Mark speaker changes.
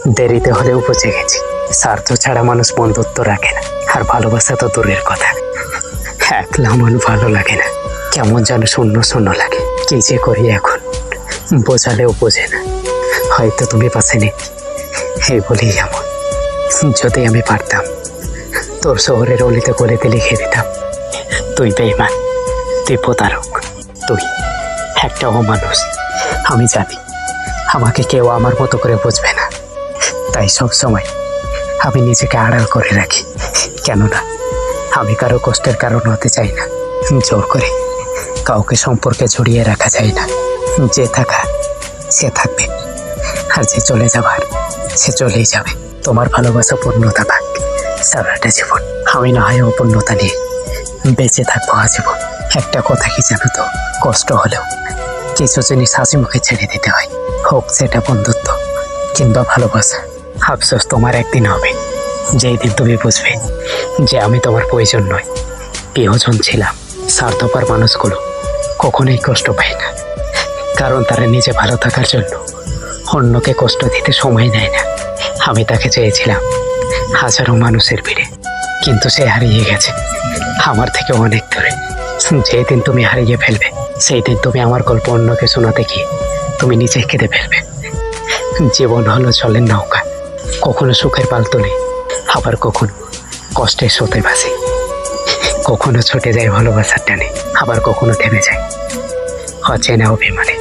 Speaker 1: দেরিতে হলেও বুঝে গেছি, স্বার্থ ছাড়া মানুষ বন্ধুত্ব রাখে না। আর ভালোবাসা তো দূরের কথা, একলা মন ভালো লাগে না, কেমন যেন শূন্য শূন্য লাগে। কি যে করি এখন, বোঝালেও বোঝে না। হয়তো তুমি পাশে নেই, এই বলেই এমন। যদি আমি পারতাম, তোর শহরের অলিতে গলিতে লিখে দিতাম, তুই বেঈমান, তুই প্রতারক, তুই একটা অমানুষ। আমি জানি আমাকে কেউ আমার মতো করে বুঝবে না, তাই সব সময় আমি নিজেকে আড়াল করে রাখি। কেননা আমি কারো কষ্টের কারণ হতে চাই না। জোর করে কাউকে সম্পর্কে জড়িয়ে রাখা যায় না। যে থাকা সে থাকবে, আর যে চলে যাবার সে চলেই যাবে। তোমার ভালোবাসা পূর্ণতা পাক সারাটা জীবন, আমি না হয় অপূর্ণতা নিয়ে বেঁচে থাকবো আজীবন। একটা কথা কি জানো তো, কষ্ট হলেও কিছু জিনিস হাসি মুখে ছেড়ে দিতে হয়, হোক সেটা বন্ধুত্ব কিংবা ভালোবাসা। আফসোস তোমার একদিন হবে, যেই দিন তুমি বুঝবে যে আমি তোমার প্রয়োজন নয়, প্রিয়জন ছিলাম। স্বার্থপর মানুষগুলো কখনোই কষ্ট পায় না, কারণ তারা নিজে ভালো থাকার জন্য অন্যকে কষ্ট দিতে সময় নেয় না। আমি তাকে চেয়েছিলাম হাজারো মানুষের ভিড়ে, কিন্তু সে হারিয়ে গেছে আমার থেকে অনেক দূরে। যেই দিন তুমি হারিয়ে ফেলবে, সেই দিন তুমি আমার গল্প অন্যকে শোনাতে গিয়ে তুমি নিজে কেঁদে ফেলবে। জীবন হলো জলের নৌকা, কখনো সুখের পাল তোলে, আবার কখনো কষ্টের স্রোতে ভাসে। কখনো ছুটে যায় ভালোবাসার টানে, আবার কখনো থেমে যায় অচেনা অভিমানে।